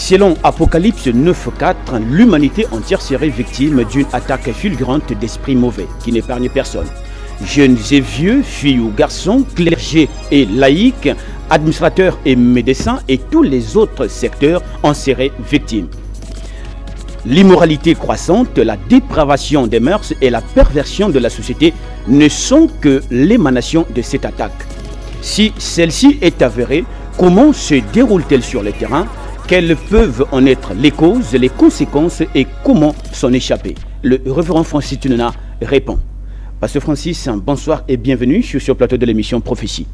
Selon Apocalypse 9.4, l'humanité entière serait victime d'une attaque fulgurante d'esprits mauvais qui n'épargne personne. Jeunes et vieux, filles ou garçons, clergés et laïcs, administrateurs et médecins et tous les autres secteurs en seraient victimes. L'immoralité croissante, la dépravation des mœurs et la perversion de la société ne sont que l'émanation de cette attaque. Si celle-ci est avérée, comment se déroule-t-elle sur le terrain? Quelles peuvent en être les causes, les conséquences et comment s'en échapper? Le révérend Francis Tunena répond. Pasteur Francis, bonsoir et bienvenue sur le plateau de l'émission Prophétie.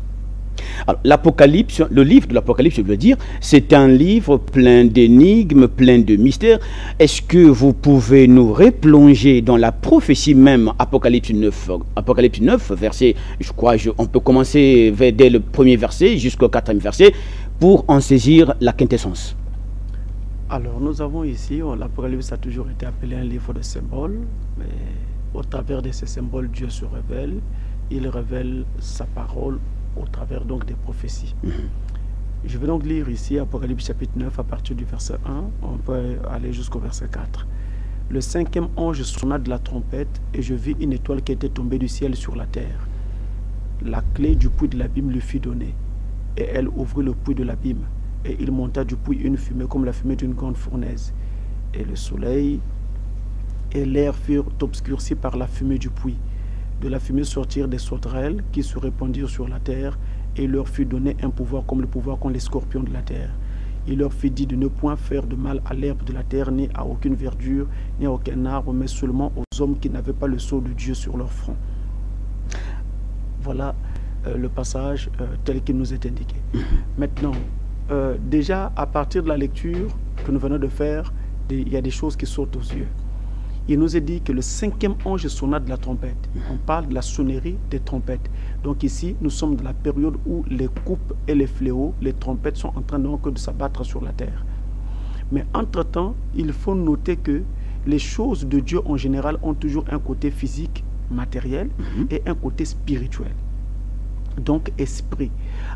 Alors, l'Apocalypse, le livre de l'Apocalypse, je veux dire, c'est un livre plein d'énigmes, plein de mystères. Est-ce que vous pouvez nous replonger dans la prophétie même, Apocalypse 9, verset, je crois, on peut commencer dès le premier verset jusqu'au 4e verset pour en saisir la quintessence. Alors, nous avons ici, l'Apocalypse a toujours été appelé un livre de symboles, mais au travers de ces symboles, Dieu se révèle, il révèle sa parole au travers donc des prophéties. Je vais donc lire ici Apocalypse chapitre 9 à partir du verset 1, on peut aller jusqu'au verset 4. Le 5e ange sonna de la trompette et je vis une étoile qui était tombée du ciel sur la terre. La clé du puits de l'abîme lui fut donnée et elle ouvrit le puits de l'abîme et il monta du puits une fumée comme la fumée d'une grande fournaise et le soleil et l'air furent obscurcis par la fumée du puits. De la fumée sortirent des sauterelles qui se répandirent sur la terre et il leur fut donné un pouvoir comme le pouvoir qu'ont les scorpions de la terre. Il leur fut dit de ne point faire de mal à l'herbe de la terre, ni à aucune verdure, ni à aucun arbre, mais seulement aux hommes qui n'avaient pas le sceau de Dieu sur leur front. Voilà le passage tel qu'il nous est indiqué. Maintenant, déjà à partir de la lecture que nous venons de faire, il y a des choses qui sautent aux yeux. Il nous est dit que le 5e ange sonna de la trompette. On parle de la sonnerie des trompettes. Donc ici, nous sommes dans la période où les coupes et les fléaux, les trompettes sont en train donc de s'abattre sur la terre. Mais entre-temps, il faut noter que les choses de Dieu en général ont toujours un côté physique, matériel, et un côté spirituel. Donc esprit.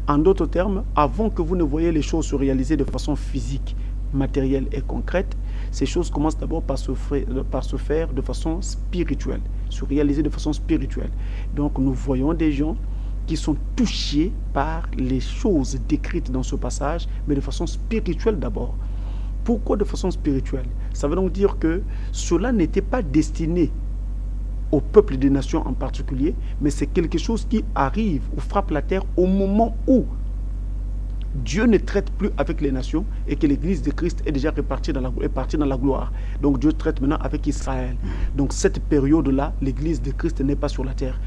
En d'autres termes, avant que vous ne voyez les choses se réaliser de façon physique, matérielle et concrète, ces choses commencent d'abord par se faire de façon spirituelle, se réaliser de façon spirituelle. Donc nous voyons des gens qui sont touchés par les choses décrites dans ce passage, mais de façon spirituelle d'abord. Pourquoi de façon spirituelle? Ça veut donc dire que cela n'était pas destiné au peuple des nations en particulier, mais c'est quelque chose qui arrive ou frappe la terre au moment où Dieu ne traite plus avec les nations et que l'Église de Christ est déjà partie dans la gloire. Donc Dieu traite maintenant avec Israël. Donc cette période-là, l'Église de Christ n'est pas sur la terre,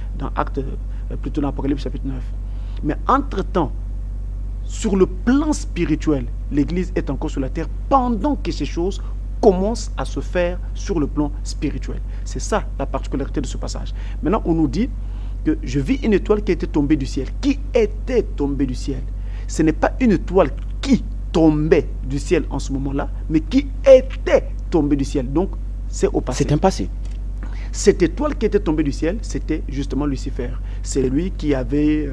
plutôt dans Apocalypse chapitre 9. Mais entre-temps, sur le plan spirituel, l'Église est encore sur la terre pendant que ces choses commencent à se faire sur le plan spirituel. C'est ça la particularité de ce passage. Maintenant, on nous dit que je vis une étoile qui était tombée du ciel. Qui était tombée du ciel? Ce n'est pas une étoile qui tombait du ciel en ce moment-là, mais qui était tombée du ciel. Donc, c'est au passé. C'est un passé. Cette étoile qui était tombée du ciel, c'était justement Lucifer. C'est lui qui avait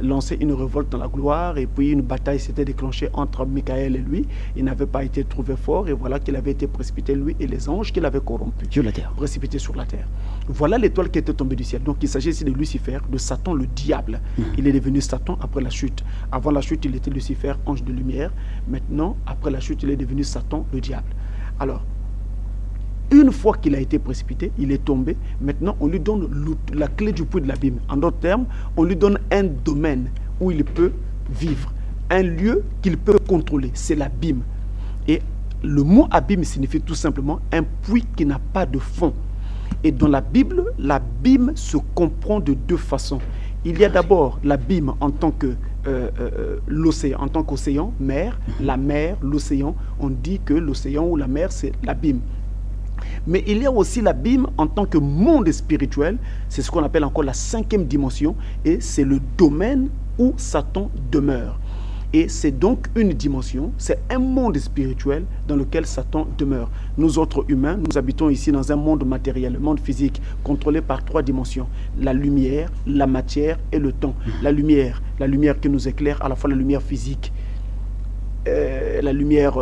lancé une révolte dans la gloire et puis une bataille s'était déclenchée entre Michael et lui. Il n'avait pas été trouvé fort et voilà qu'il avait été précipité, lui et les anges qu'il avait corrompus. Sur la terre. Précipité sur la terre. Voilà l'étoile qui était tombée du ciel. Donc il s'agit ici de Lucifer, de Satan le diable. Il est devenu Satan après la chute. Avant la chute, il était Lucifer, ange de lumière. Maintenant, après la chute, il est devenu Satan le diable. Alors, une fois qu'il a été précipité, il est tombé. Maintenant, on lui donne la clé du puits de l'abîme. En d'autres termes, on lui donne un domaine où il peut vivre. Un lieu qu'il peut contrôler. C'est l'abîme. Et le mot abîme signifie tout simplement un puits qui n'a pas de fond. Et dans la Bible, l'abîme se comprend de deux façons. Il y a d'abord l'abîme en tant que l'océan, en tant qu'océan, mer. La mer, l'océan, on dit que l'océan ou la mer, c'est l'abîme. Mais il y a aussi l'abîme en tant que monde spirituel, c'est ce qu'on appelle encore la 5e dimension, et c'est le domaine où Satan demeure. Et c'est donc une dimension, c'est un monde spirituel dans lequel Satan demeure. Nous autres humains, nous habitons ici dans un monde matériel, le monde physique, contrôlé par 3 dimensions. La lumière, la matière et le temps. La lumière qui nous éclaire, à la fois la lumière physique, la lumière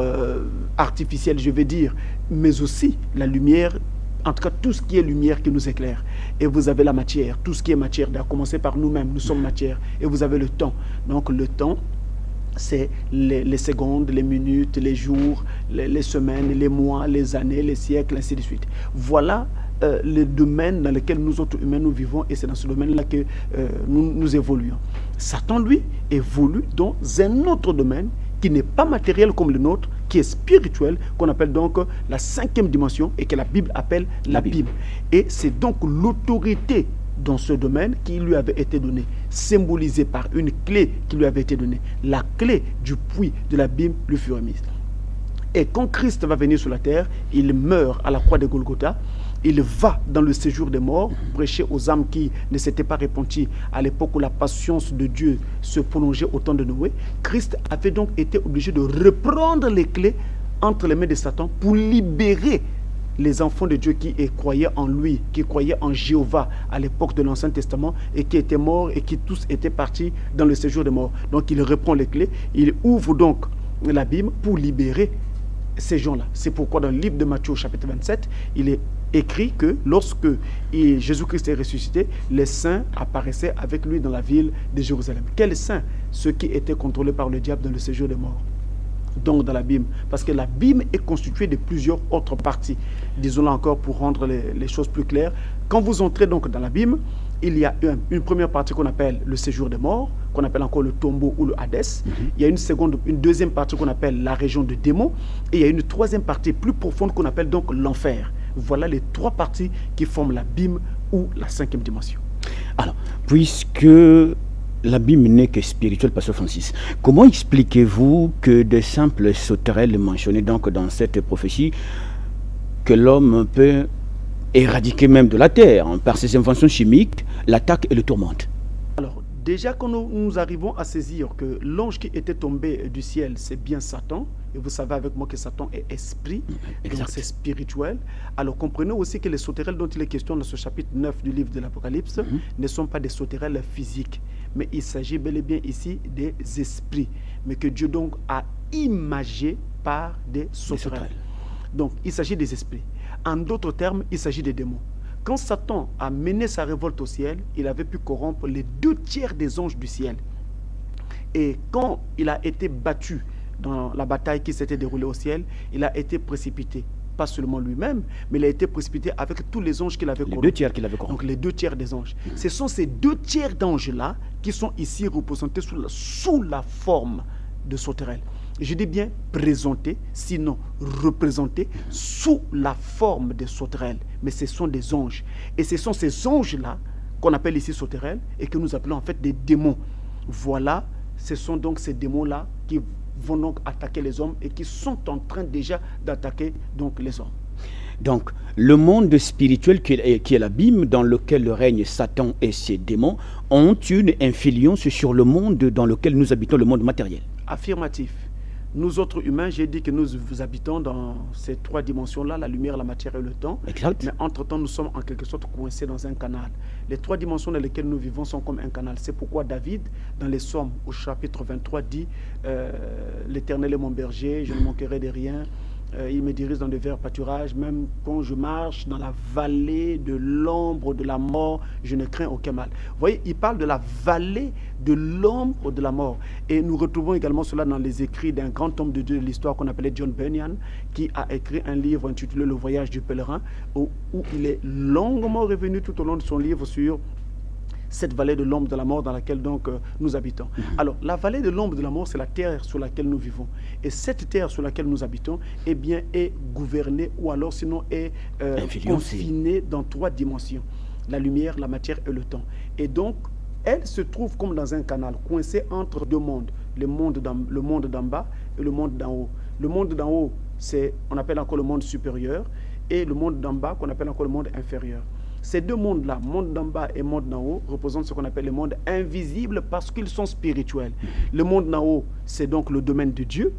artificielle, je vais dire, mais aussi la lumière, en tout cas tout ce qui est lumière qui nous éclaire. Et vous avez la matière, tout ce qui est matière, à commencer par nous-mêmes, nous sommes matière. Et vous avez le temps. Donc le temps, c'est les secondes, les minutes, les jours, les semaines, les mois, les années, les siècles, ainsi de suite. Voilà le domaine dans lequel nous autres humains nous vivons, et c'est dans ce domaine-là que nous évoluons. Satan, lui, évolue dans un autre domaine qui n'est pas matériel comme le nôtre, qui est spirituel, qu'on appelle donc la 5e dimension et que la Bible appelle l'abîme. Et c'est donc l'autorité dans ce domaine qui lui avait été donnée, symbolisée par une clé qui lui avait été donnée. La clé du puits de l'abîme lui fut remise. Et quand Christ va venir sur la terre, il meurt à la croix de Golgotha. Il va dans le séjour des morts, prêcher aux âmes qui ne s'étaient pas repenties à l'époque où la patience de Dieu se prolongeait au temps de Noé. Christ avait donc été obligé de reprendre les clés entre les mains de Satan pour libérer les enfants de Dieu qui croyaient en lui, qui croyaient en Jéhovah à l'époque de l'Ancien Testament et qui étaient morts et qui tous étaient partis dans le séjour des morts. Donc il reprend les clés, il ouvre donc l'abîme pour libérer ces gens-là. C'est pourquoi dans le livre de Matthieu chapitre 27, il est écrit que lorsque Jésus-Christ est ressuscité, les saints apparaissaient avec lui dans la ville de Jérusalem. Quels saints? Ceux qui étaient contrôlés par le diable dans le séjour des morts. Donc dans l'abîme, parce que l'abîme est constitué de plusieurs autres parties. Disons-le encore pour rendre les choses plus claires. Quand vous entrez donc dans l'abîme, il y a une première partie qu'on appelle le séjour des morts, qu'on appelle encore le tombeau ou le Hadès. Il y a une deuxième partie qu'on appelle la région de démons. Et il y a une troisième partie plus profonde qu'on appelle donc l'enfer. Voilà les trois parties qui forment l'abîme ou la 5e dimension. Alors, puisque l'abîme n'est que spirituel, Pasteur Francis, comment expliquez-vous que de simples sauterelles mentionnées donc dans cette prophétie, que l'homme peut éradiquer même de la terre par ses inventions chimiques, l'attaque et le tourmente? Alors, déjà quand nous arrivons à saisir que l'ange qui était tombé du ciel, c'est bien Satan, et vous savez avec moi que Satan est esprit, donc c'est spirituel. Alors comprenez aussi que les sauterelles dont il est question dans ce chapitre 9 du livre de l'Apocalypse ne sont pas des sauterelles physiques, mais il s'agit bel et bien ici des esprits, mais que Dieu donc a imagé par des sauterelles. Donc il s'agit des esprits. En d'autres termes, il s'agit des démons. Quand Satan a mené sa révolte au ciel, il avait pu corrompre les 2/3 des anges du ciel. Et quand il a été battu dans la bataille qui s'était déroulée au ciel, il a été précipité. Pas seulement lui-même, mais il a été précipité avec tous les anges qu'il avait corrompus. Les 2/3 qu'il avait corrompus. Donc les 2/3 des anges. Ce sont ces 2/3 d'anges-là qui sont ici représentés sous la forme de sauterelles. Je dis bien présentés, sinon représentés sous la forme des sauterelles. Mais ce sont des anges. Et ce sont ces anges-là qu'on appelle ici sauterelles et que nous appelons en fait des démons. Voilà, ce sont donc ces démons-là qui vont donc attaquer les hommes et qui sont en train déjà d'attaquer donc les hommes. Donc, le monde spirituel qui est l'abîme dans lequel règne Satan et ses démons ont une influence sur le monde dans lequel nous habitons, le monde matériel. Affirmatif. Nous autres humains, j'ai dit que nous habitons dans ces trois dimensions-là, la lumière, la matière et le temps. Exact. Mais entre-temps, nous sommes en quelque sorte coincés dans un canal. Les trois dimensions dans lesquelles nous vivons sont comme un canal. C'est pourquoi David, dans les Psaumes, au chapitre 23, dit « L'Éternel est mon berger, je ne manquerai de rien. Il me dirige dans de verts pâturages. Même quand je marche dans la vallée de l'ombre de la mort, je ne crains aucun mal. » Vous voyez, il parle de la vallée de l'ombre de la mort. Et nous retrouvons également cela dans les écrits d'un grand homme de Dieu de l'histoire qu'on appelait John Bunyan, qui a écrit un livre intitulé « Le voyage du pèlerin », où il est longuement revenu tout au long de son livre sur cette vallée de l'ombre de la mort dans laquelle donc nous habitons. Alors, la vallée de l'ombre de la mort, c'est la terre sur laquelle nous vivons. Et cette terre sur laquelle nous habitons, eh bien, est gouvernée ou alors sinon est confinée dans trois dimensions. La lumière, la matière et le temps. Et donc, elle se trouve comme dans un canal, coincée entre deux mondes. Le monde d'en bas et le monde d'en haut. Le monde d'en haut, on appelle encore le monde supérieur. Et le monde d'en bas, qu'on appelle encore le monde inférieur. Ces deux mondes-là, monde d'en bas et monde d'en haut, représentent ce qu'on appelle le monde invisible parce qu'ils sont spirituels. Le monde d'en haut, c'est donc le domaine de Dieu.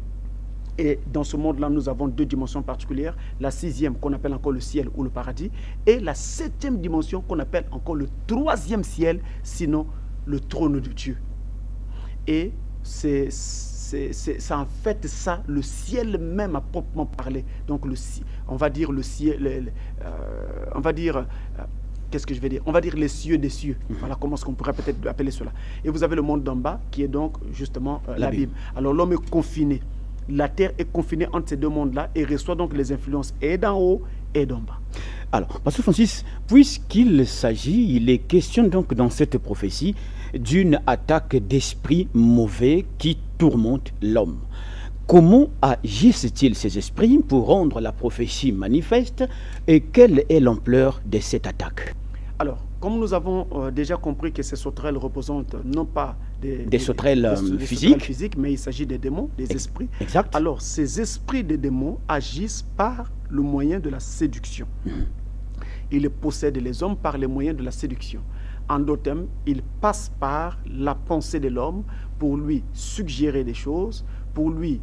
Et dans ce monde-là, nous avons deux dimensions particulières. La 6e, qu'on appelle encore le ciel ou le paradis. Et la 7e dimension, qu'on appelle encore le 3e ciel, sinon le trône de Dieu. Et c'est en fait ça, le ciel même à proprement parler. Donc on va dire le ciel, on va dire, qu'est-ce que je vais dire? On va dire les cieux des cieux. Voilà comment est-ce qu'on pourrait peut-être appeler cela. Et vous avez le monde d'en bas qui est donc justement l'abîme. Alors l'homme est confiné. La terre est confinée entre ces deux mondes-là et reçoit donc les influences et d'en haut et d'en bas. Alors, Pasteur Francis, puisqu'il s'agit, il est question donc dans cette prophétie d'une attaque d'esprits mauvais qui tourmentent l'homme. Comment agissent-ils ces esprits pour rendre la prophétie manifeste et quelle est l'ampleur de cette attaque? Alors, comme nous avons déjà compris que ces sauterelles représentent non pas des sauterelles physiques, mais il s'agit des démons, des esprits. Exact. Alors, ces esprits des démons agissent par le moyen de la séduction. Ils possèdent les hommes par les moyens de la séduction. En d'autres termes, ils passent par la pensée de l'homme pour lui suggérer des choses, pour lui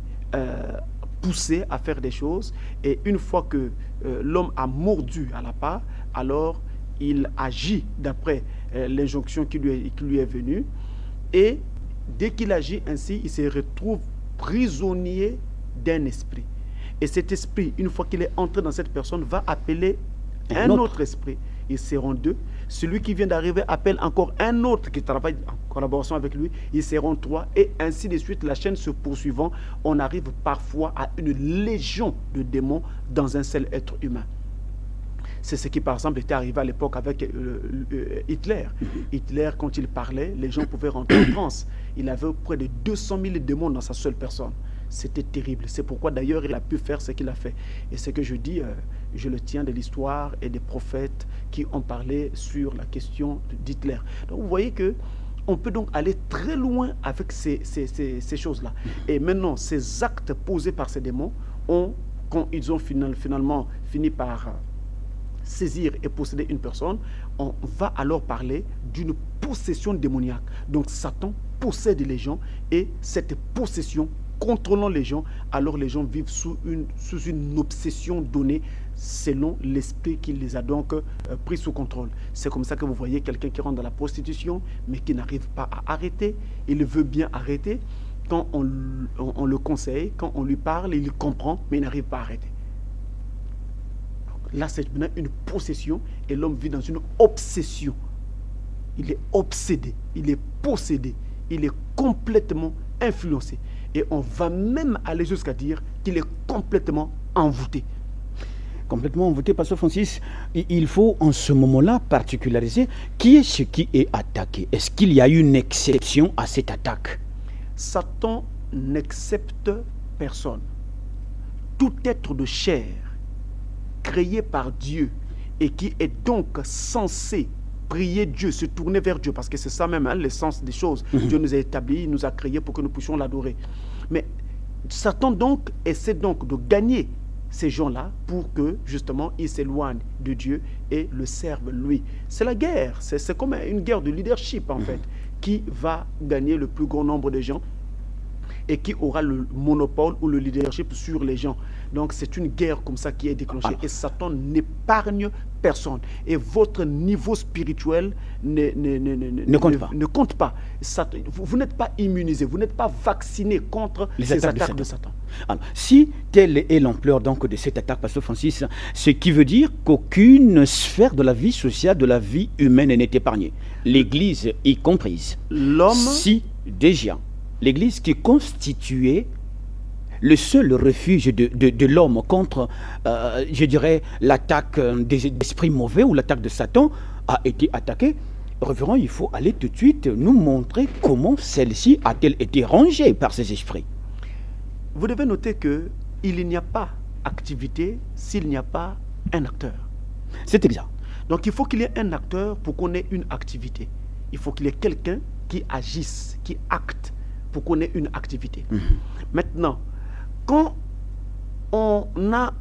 pousser à faire des choses. Et une fois que l'homme a mordu à la part, alors il agit d'après l'injonction qui lui est venue. Et dès qu'il agit ainsi, il se retrouve prisonnier d'un esprit. Et cet esprit, une fois qu'il est entré dans cette personne, va appeler un autre esprit. Ils seront deux. Celui qui vient d'arriver appelle encore un autre qui travaille en collaboration avec lui. Ils seront trois. Et ainsi de suite, la chaîne se poursuivant, on arrive parfois à une légion de démons dans un seul être humain. C'est ce qui, par exemple, était arrivé à l'époque avec Hitler. Hitler, quand il parlait, les gens pouvaient rentrer en transe. Il avait près de 200 000 démons dans sa seule personne. C'était terrible. C'est pourquoi, d'ailleurs, il a pu faire ce qu'il a fait. Et ce que je dis, je le tiens de l'histoire et des prophètes qui ont parlé sur la question d'Hitler. Donc, vous voyez que on peut donc aller très loin avec ces choses-là. Et maintenant, ces actes posés par ces démons, quand ils ont finalement fini par saisir et posséder une personne, on va alors parler d'une possession démoniaque. Donc Satan possède les gens et cette possession contrôlant les gens, alors les gens vivent sous une obsession donnée selon l'esprit qui les a donc pris sous contrôle. C'est comme ça que vous voyez quelqu'un qui rentre dans la prostitution mais qui n'arrive pas à arrêter. Il veut bien arrêter. Quand on le conseille, quand on lui parle, il comprend mais il n'arrive pas à arrêter. Là, c'est maintenant une possession et l'homme vit dans une obsession. Il est obsédé, il est possédé, il est complètement influencé. Et on va même aller jusqu'à dire qu'il est complètement envoûté. Complètement envoûté, Pasteur Francis. Il faut en ce moment-là particulariser qui est ce qui est attaqué. Est-ce qu'il y a une exception à cette attaque? Satan n'accepte personne. Tout être de chair créé par Dieu et qui est donc censé prier Dieu, se tourner vers Dieu, parce que c'est ça même l'essence des choses. Dieu nous a établis, il nous a créés pour que nous puissions l'adorer. Mais Satan donc essaie donc de gagner ces gens-là pour que justement ils s'éloignent de Dieu et le servent lui. C'est la guerre, c'est comme une guerre de leadership en fait, qui va gagner le plus grand nombre de gens et qui aura le monopole ou le leadership sur les gens. Donc c'est une guerre comme ça qui est déclenchée et Satan n'épargne personne. Et votre niveau spirituel ne compte pas. Satan, vous n'êtes pas immunisé, vous n'êtes pas vacciné contre les attaques de Satan. Alors, si telle est l'ampleur donc de cette attaque, Pasteur Francis, ce qui veut dire qu'aucune sphère de la vie sociale, de la vie humaine n'est épargnée. L'Église y comprise. L'homme... Si déjà l'Église qui constituait le seul refuge de l'homme contre, je dirais, l'attaque des esprits mauvais ou l'attaque de Satan a été attaquée, révérend, il faut aller tout de suite nous montrer comment celle-ci a-t-elle été rangée par ces esprits. Vous devez noter qu'il n'y a pas activité s'il n'y a pas un acteur. C'est exact. Donc il faut qu'il y ait un acteur pour qu'on ait une activité. Il faut qu'il y ait quelqu'un qui agisse, qui acte pour qu'on ait une activité. Maintenant, quand on a,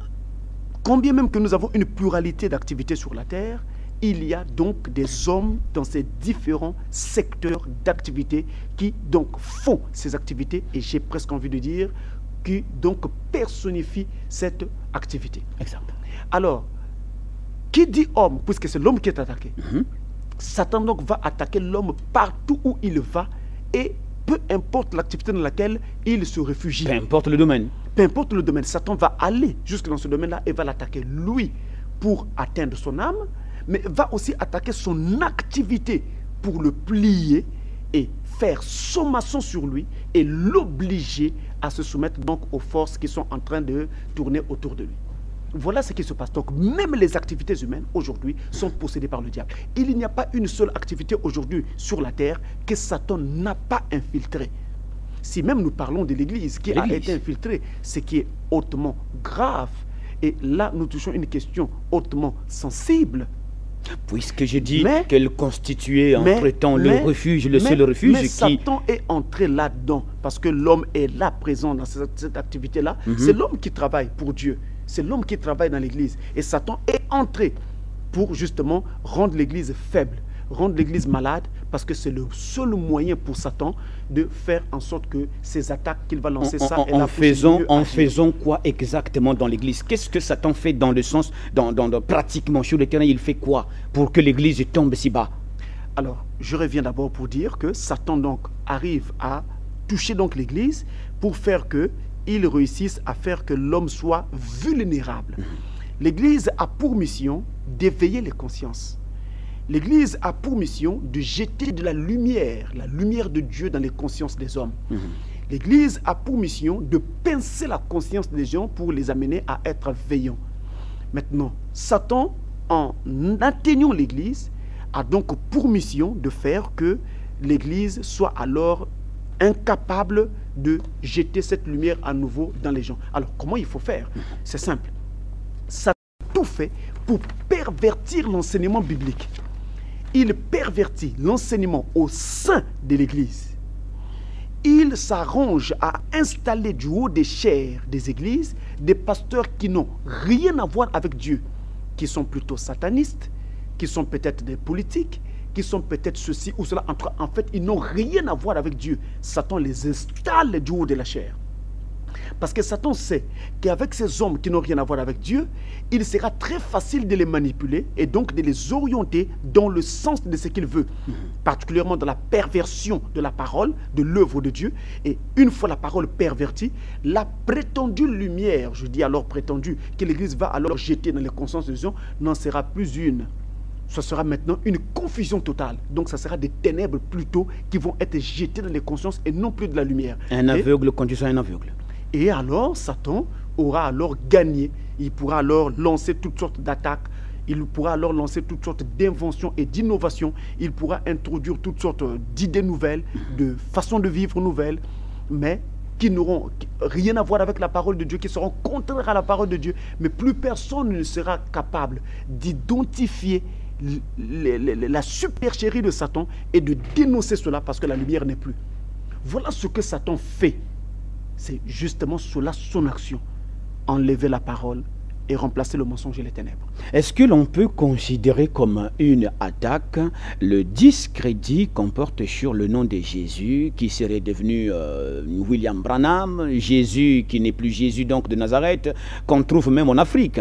combien même que nous avons une pluralité d'activités sur la terre, il y a donc des hommes dans ces différents secteurs d'activité qui donc font ces activités et j'ai presque envie de dire qui donc personnifient cette activité. Exact. Alors, qui dit homme, puisque c'est l'homme qui est attaqué, Satan donc va attaquer l'homme partout où il va et peu importe l'activité dans laquelle il se réfugie. Peu importe le domaine. Peu importe le domaine, Satan va aller jusque dans ce domaine-là et va l'attaquer, lui, pour atteindre son âme, mais va aussi attaquer son activité pour le plier et faire sommation sur lui et l'obliger à se soumettre donc aux forces qui sont en train de tourner autour de lui. Voilà ce qui se passe. Donc même les activités humaines aujourd'hui sont possédées par le diable. Il n'y a pas une seule activité aujourd'hui sur la terre que Satan n'a pas infiltrée. Si même nous parlons de l'Église qui a été infiltrée, ce qui est hautement grave. Et là, nous touchons une question hautement sensible. Puisque je dis qu'elle constituait entre-temps le refuge, le seul refuge mais Satan est entré là-dedans, parce que l'homme est là présent dans cette activité-là. C'est l'homme qui travaille pour Dieu. C'est l'homme qui travaille dans l'Église. Et Satan est entré pour justement rendre l'Église faible, rendre l'Église malade, parce que c'est le seul moyen pour Satan de faire en sorte que ces attaques qu'il va lancer, en faisant quoi exactement dans l'Église? Qu'est-ce que Satan fait dans le sens, pratiquement sur le terrain, il fait quoi pour que l'Église tombe si bas? Alors, je reviens d'abord pour dire que Satan donc arrive à toucher donc l'Église pour faire que il réussisse à faire que l'homme soit vulnérable. L'Église a pour mission d'éveiller les consciences. L'Église a pour mission de jeter de la lumière de Dieu dans les consciences des hommes. L'Église a pour mission de pincer la conscience des gens pour les amener à être veillants. Maintenant, Satan, en atteignant l'Église, a donc pour mission de faire que l'Église soit alors incapable de jeter cette lumière à nouveau dans les gens. Alors, comment il faut faire? C'est simple. Satan a tout fait pour pervertir l'enseignement biblique. Il pervertit l'enseignement au sein de l'Église. Il s'arrange à installer du haut des chairs des églises des pasteurs qui n'ont rien à voir avec Dieu, qui sont plutôt satanistes, qui sont peut-être des politiques, qui sont peut-être ceci ou cela. En fait, ils n'ont rien à voir avec Dieu. Satan les installe du haut de la chair. Parce que Satan sait qu'avec ces hommes qui n'ont rien à voir avec Dieu, il sera très facile de les manipuler et donc de les orienter dans le sens de ce qu'il veut, particulièrement dans la perversion de la parole, de l'œuvre de Dieu. Et une fois la parole pervertie, la prétendue lumière, je dis alors prétendue, que l'Église va alors jeter dans les consciences des gens, n'en sera plus une. Ce sera maintenant une confusion totale. Donc, ça sera des ténèbres plutôt qui vont être jetées dans les consciences et non plus de la lumière. Un aveugle conduisant un aveugle. Et alors, Satan aura alors gagné. Il pourra alors lancer toutes sortes d'attaques. Il pourra alors lancer toutes sortes d'inventions et d'innovations. Il pourra introduire toutes sortes d'idées nouvelles, de façons de vivre nouvelles, mais qui n'auront rien à voir avec la parole de Dieu, qui seront contraires à la parole de Dieu. Mais plus personne ne sera capable d'identifier la supercherie de Satan et de dénoncer cela parce que la lumière n'est plus. Voilà ce que Satan fait. C'est justement cela son action. Enlever la parole et remplacer le mensonge et les ténèbres. Est-ce que l'on peut considérer comme une attaque le discrédit qu'on porte sur le nom de Jésus, qui serait devenu William Branham, Jésus qui n'est plus Jésus donc de Nazareth, qu'on trouve même en Afrique?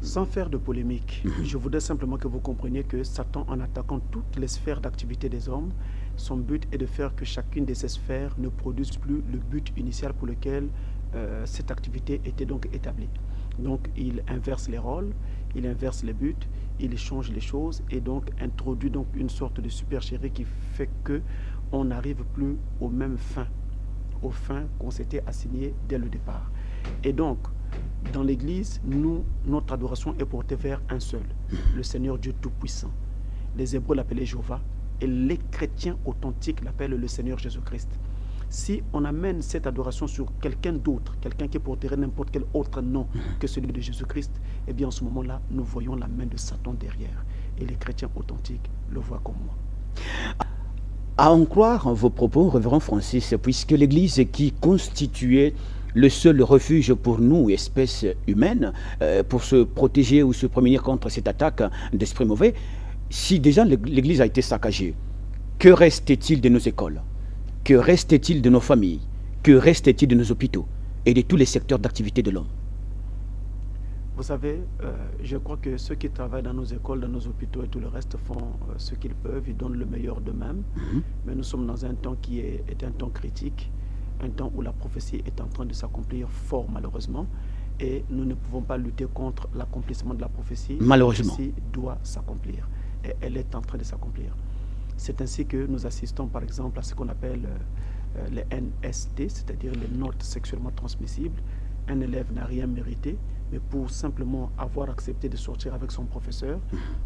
Sans faire de polémique, je voudrais simplement que vous compreniez que Satan, en attaquant toutes les sphères d'activité des hommes, son but est de faire que chacune de ces sphères ne produise plus le but initial pour lequel cette activité était donc établie. Donc il inverse les rôles, il inverse les buts, il change les choses et donc introduit donc une sorte de supercherie qui fait que on n'arrive plus aux mêmes fins, aux fins qu'on s'était assignées dès le départ. Et donc, dans l'Église, notre adoration est portée vers un seul, le Seigneur Dieu Tout-Puissant. Les Hébreux l'appelaient Jéhovah et les chrétiens authentiques l'appellent le Seigneur Jésus-Christ. Si on amène cette adoration sur quelqu'un d'autre, quelqu'un qui porterait n'importe quel autre nom que celui de Jésus-Christ, eh bien en ce moment-là, nous voyons la main de Satan derrière. Et les chrétiens authentiques le voient comme moi. À en croire vos propos, révérend Francis, puisque l'Église qui constituait le seul refuge pour nous, espèces humaines, pour se protéger ou se prémunir contre cette attaque d'esprits mauvais, si déjà l'Église a été saccagée, que reste-t-il de nos écoles? Que reste-t-il de nos familles? Que reste-t-il de nos hôpitaux et de tous les secteurs d'activité de l'homme? Vous savez, je crois que ceux qui travaillent dans nos écoles, dans nos hôpitaux et tout le reste font ce qu'ils peuvent, ils donnent le meilleur d'eux-mêmes. Mais nous sommes dans un temps qui est un temps critique, un temps où la prophétie est en train de s'accomplir fort malheureusement. Et nous ne pouvons pas lutter contre l'accomplissement de la prophétie. Malheureusement. La prophétie doit s'accomplir. Et elle est en train de s'accomplir. C'est ainsi que nous assistons par exemple à ce qu'on appelle les NST, c'est-à-dire les notes sexuellement transmissibles. Un élève n'a rien mérité, mais pour simplement avoir accepté de sortir avec son professeur,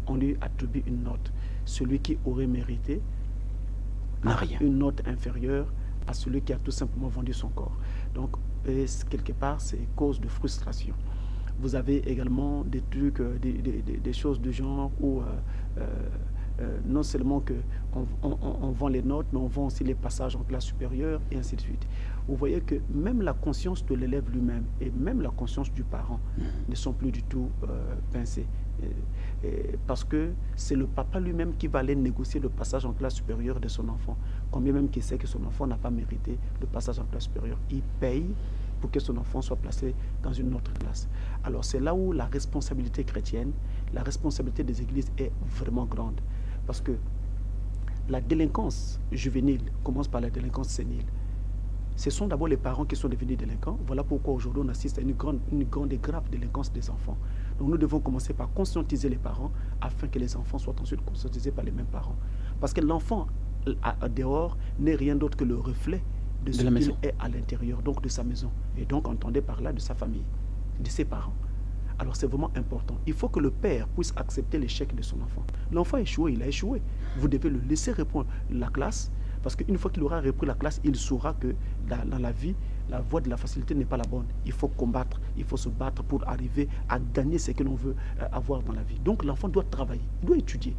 on lui attribue une note. Celui qui aurait mérité n'a rien. Une note inférieure à celui qui a tout simplement vendu son corps. Donc, quelque part, c'est cause de frustration. Vous avez également des trucs, des choses du genre où non seulement on vend les notes, mais on vend aussi les passages en classe supérieure et ainsi de suite. Vous voyez que même la conscience de l'élève lui-même et même la conscience du parent ne sont plus du tout pincées. Parce que c'est le papa lui-même qui va aller négocier le passage en classe supérieure de son enfant. Combien même qu'il sait que son enfant n'a pas mérité le passage en classe supérieure. Il paye pour que son enfant soit placé dans une autre classe. Alors c'est là où la responsabilité chrétienne, la responsabilité des églises est vraiment grande. Parce que la délinquance juvénile commence par la délinquance sénile. Ce sont d'abord les parents qui sont devenus délinquants. Voilà pourquoi aujourd'hui on assiste à une grande et grave délinquance des enfants. Donc nous devons commencer par conscientiser les parents afin que les enfants soient ensuite conscientisés par les mêmes parents. Parce que l'enfant dehors n'est rien d'autre que le reflet de ce qu'il est à l'intérieur, donc de sa maison. Et donc entendez par là de sa famille, de ses parents. Alors c'est vraiment important. Il faut que le père puisse accepter l'échec de son enfant. L'enfant a échoué, il a échoué. Vous devez le laisser répondre la classe, parce qu'une fois qu'il aura repris la classe, il saura que dans la vie, la voie de la facilité n'est pas la bonne. Il faut combattre, il faut se battre pour arriver à gagner ce que l'on veut avoir dans la vie. Donc l'enfant doit travailler, il doit étudier.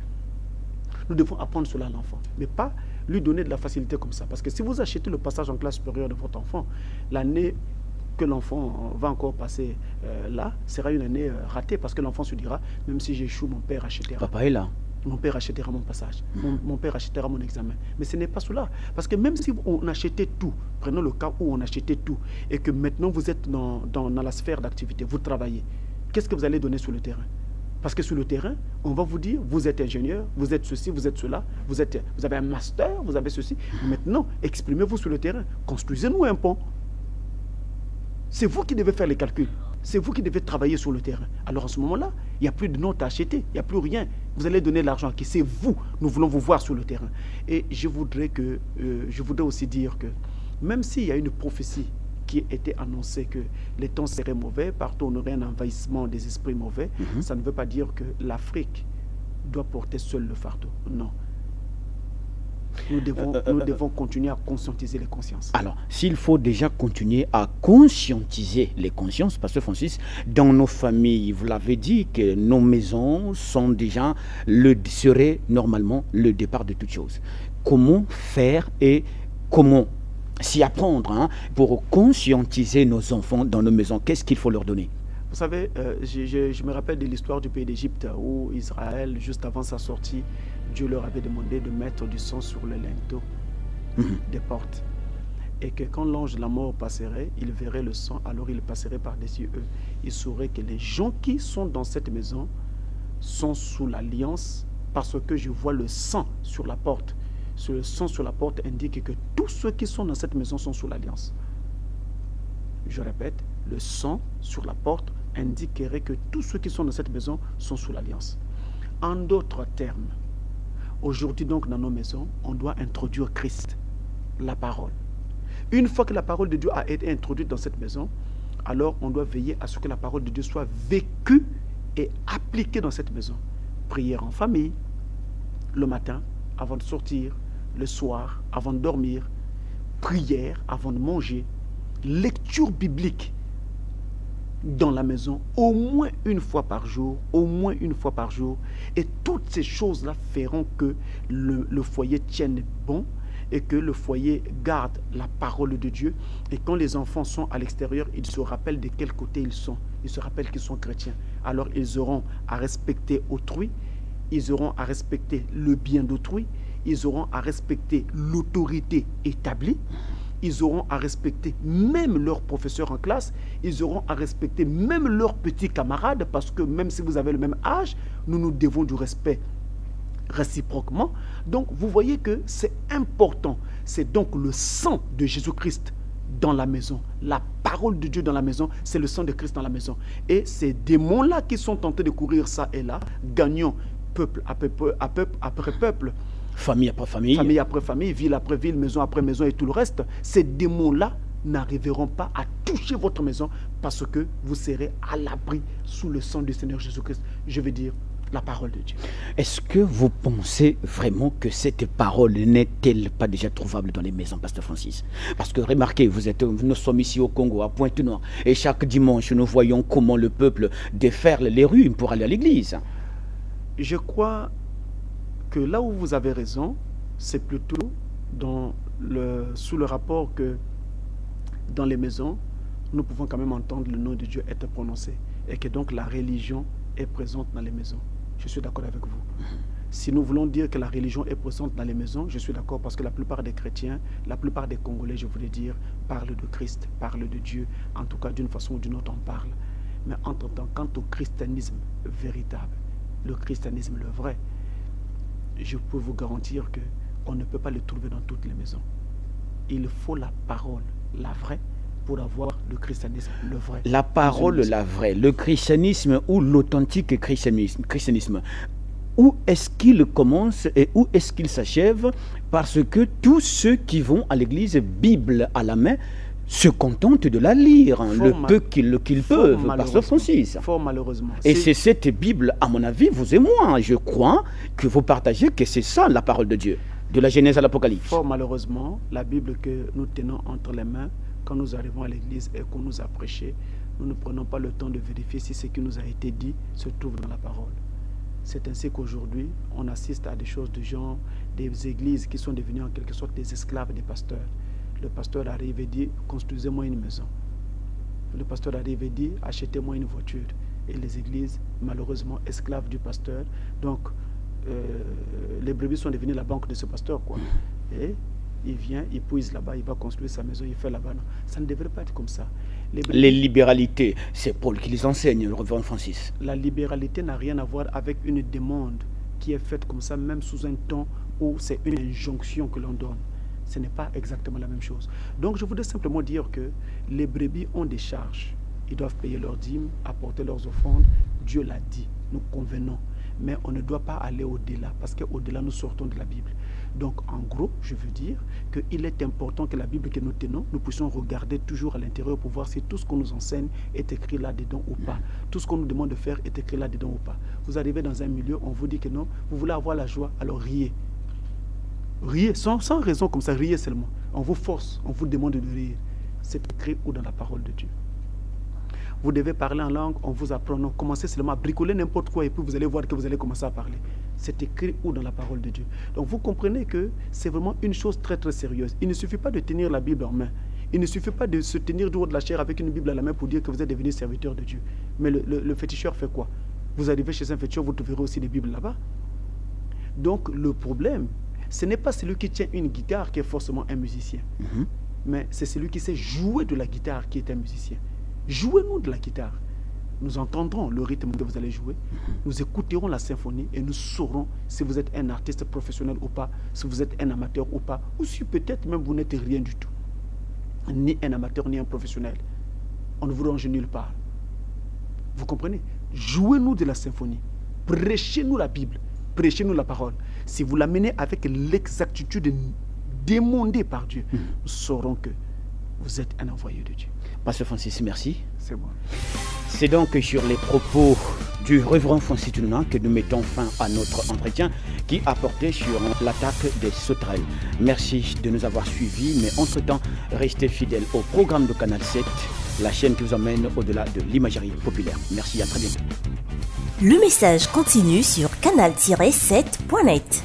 Nous devons apprendre cela à l'enfant, mais pas lui donner de la facilité comme ça. Parce que si vous achetez le passage en classe supérieure de votre enfant, l'année que l'enfant va encore passer là sera une année ratée, parce que l'enfant se dira, même si j'échoue, mon père achètera. Papa est là. Mon père achètera mon passage, mon père achètera mon examen. Mais ce n'est pas cela. Parce que même si on achetait tout, prenons le cas où on achetait tout, et que maintenant vous êtes dans la sphère d'activité, vous travaillez, qu'est-ce que vous allez donner sur le terrain? Parce que sur le terrain, on va vous dire, vous êtes ingénieur, vous êtes ceci, vous êtes cela, vous avez un master, vous avez ceci. Maintenant, exprimez-vous sur le terrain, construisez-nous un pont. C'est vous qui devez faire les calculs. C'est vous qui devez travailler sur le terrain. Alors en ce moment-là, il n'y a plus de notes à acheter, il n'y a plus rien. Vous allez donner l'argent à qui? C'est vous. Nous voulons vous voir sur le terrain. Et je voudrais aussi dire que même s'il y a une prophétie qui était annoncée que les temps seraient mauvais, partout on aurait un envahissement des esprits mauvais, ça ne veut pas dire que l'Afrique doit porter seule le fardeau. Non. Nous devons continuer à conscientiser les consciences. Alors, s'il faut déjà continuer à conscientiser les consciences, Pasteur Francis, dans nos familles, vous l'avez dit, que nos maisons seraient normalement le départ de toutes choses. Comment faire et comment s'y apprendre pour conscientiser nos enfants dans nos maisons? Qu'est-ce qu'il faut leur donner? Vous savez, je me rappelle de l'histoire du pays d'Égypte où Israël, juste avant sa sortie, Dieu leur avait demandé de mettre du sang sur le linteau des portes. Et que quand l'ange de la mort passerait, il verrait le sang, alors il passerait par-dessus eux. Il saurait que les gens qui sont dans cette maison sont sous l'alliance parce que je vois le sang sur la porte. Le sang sur la porte indique que tous ceux qui sont dans cette maison sont sous l'alliance. Je répète, le sang sur la porte indiquerait que tous ceux qui sont dans cette maison sont sous l'alliance. En d'autres termes, aujourd'hui donc dans nos maisons, on doit introduire Christ, la parole. Une fois que la parole de Dieu a été introduite dans cette maison, alors on doit veiller à ce que la parole de Dieu soit vécue et appliquée dans cette maison. Prière en famille, le matin avant de sortir, le soir avant de dormir, prière avant de manger, lecture biblique dans la maison au moins une fois par jour, et toutes ces choses-là feront que le foyer tienne bon et que le foyer garde la parole de Dieu. Et quand les enfants sont à l'extérieur, ils se rappellent de quel côté ils sont. Ils se rappellent qu'ils sont chrétiens. Alors ils auront à respecter autrui, ils auront à respecter le bien d'autrui, ils auront à respecter l'autorité établie. ils auront à respecter même leurs professeurs en classe, ils auront à respecter même leurs petits camarades, parce que même si vous avez le même âge, nous nous devons du respect réciproquement. Donc, vous voyez que c'est important. C'est donc le sang de Jésus-Christ dans la maison. La parole de Dieu dans la maison, c'est le sang de Christ dans la maison. Et ces démons-là qui sont tentés de courir ça et là, gagnant peuple après peuple, famille après famille, famille après famille, ville après ville, maison après maison et tout le reste, ces démons-là n'arriveront pas à toucher votre maison parce que vous serez à l'abri sous le sang du Seigneur Jésus-Christ. Je veux dire, la parole de Dieu. Est-ce que vous pensez vraiment que cette parole n'est-elle pas déjà trouvable dans les maisons, Pasteur Francis? Parce que remarquez, nous sommes ici au Congo, à Pointe-Noire, et chaque dimanche, nous voyons comment le peuple déferle les rues pour aller à l'église. Je crois que là où vous avez raison, c'est plutôt sous le rapport que dans les maisons, nous pouvons quand même entendre le nom de Dieu être prononcé, et que donc la religion est présente dans les maisons. Je suis d'accord avec vous. Si nous voulons dire que la religion est présente dans les maisons, je suis d'accord, parce que la plupart des chrétiens, la plupart des Congolais, je voulais dire, parlent de Christ, parlent de Dieu. En tout cas, d'une façon ou d'une autre, on parle. Mais entre-temps, quant au christianisme véritable, le christianisme le vrai, je peux vous garantir qu'on ne peut pas le trouver dans toutes les maisons. Il faut la parole, la vraie, pour avoir le christianisme, le vrai. La parole, la vraie, le christianisme ou l'authentique christianisme. Où est-ce qu'il commence et où est-ce qu'il s'achève? Parce que tous ceux qui vont à l'église, Bible à la main, se contentent de la lire, le peu qu'ils peuvent, Pasteur Francis. Fort malheureusement. Et c'est cette Bible, à mon avis, vous et moi, je crois, que vous partagez que c'est ça la parole de Dieu, de la Genèse à l'Apocalypse. Fort malheureusement, la Bible que nous tenons entre les mains, quand nous arrivons à l'église et qu'on nous a prêché, nous ne prenons pas le temps de vérifier si ce qui nous a été dit se trouve dans la parole. C'est ainsi qu'aujourd'hui, on assiste à des choses du genre, des églises qui sont devenues en quelque sorte des esclaves des pasteurs. Le pasteur arrive et dit, construisez-moi une maison. Le pasteur arrive et dit, achetez-moi une voiture. Et les églises, malheureusement, esclaves du pasteur. Donc, les brebis sont devenues la banque de ce pasteur, quoi. Et il vient, il puise là-bas, il va construire sa maison, il fait là-bas. Non, ça ne devrait pas être comme ça. Les libéralités, c'est Paul qui les enseigne, le révérend Francis. La libéralité n'a rien à voir avec une demande qui est faite comme ça, même sous un ton où c'est une injonction que l'on donne. Ce n'est pas exactement la même chose. Donc je voudrais simplement dire que les brebis ont des charges. Ils doivent payer leurs dîmes, apporter leurs offrandes. Dieu l'a dit, nous convenons. Mais on ne doit pas aller au-delà, parce qu'au-delà, nous sortons de la Bible. Donc, en gros, je veux dire qu'il est important que la Bible que nous tenons, nous puissions regarder toujours à l'intérieur pour voir si tout ce qu'on nous enseigne est écrit là-dedans ou pas. Tout ce qu'on nous demande de faire est écrit là-dedans ou pas. Vous arrivez dans un milieu, on vous dit que non, vous voulez avoir la joie, alors riez. Riez, sans raison comme ça, riez seulement. On vous force, on vous demande de rire. C'est écrit où dans la parole de Dieu. Vous devez parler en langue, on vous apprend. Non, commencez seulement à bricoler n'importe quoi et puis vous allez voir que vous allez commencer à parler. C'est écrit où dans la parole de Dieu. Donc vous comprenez que c'est vraiment une chose très très sérieuse. Il ne suffit pas de tenir la Bible en main. Il ne suffit pas de se tenir du haut de la chair avec une Bible à la main pour dire que vous êtes devenu serviteur de Dieu. Mais le féticheur fait quoi? Vous arrivez chez un féticheur, vous trouverez aussi des Bibles là-bas. Donc le problème, ce n'est pas celui qui tient une guitare qui est forcément un musicien. Mais c'est celui qui sait jouer de la guitare qui est un musicien. Jouez-nous de la guitare. Nous entendrons le rythme que vous allez jouer. Nous écouterons la symphonie et nous saurons si vous êtes un artiste professionnel ou pas, si vous êtes un amateur ou pas, ou si peut-être même vous n'êtes rien du tout. Ni un amateur, ni un professionnel. On ne vous range nulle part. Vous comprenez? Jouez-nous de la symphonie. Prêchez-nous la Bible. Prêchez-nous la parole. Si vous l'amenez avec l'exactitude demandée par Dieu, nous saurons que vous êtes un envoyé de Dieu. Pasteur Francis, merci. C'est bon. C'est donc sur les propos du révérend Francis Tununa que nous mettons fin à notre entretien qui a porté sur l'attaque des sauterelles. Merci de nous avoir suivis, mais entre-temps, restez fidèles au programme de Canal 7, la chaîne qui vous emmène au-delà de l'imagerie populaire. Merci, à très bientôt. Le message continue sur canal-7.net.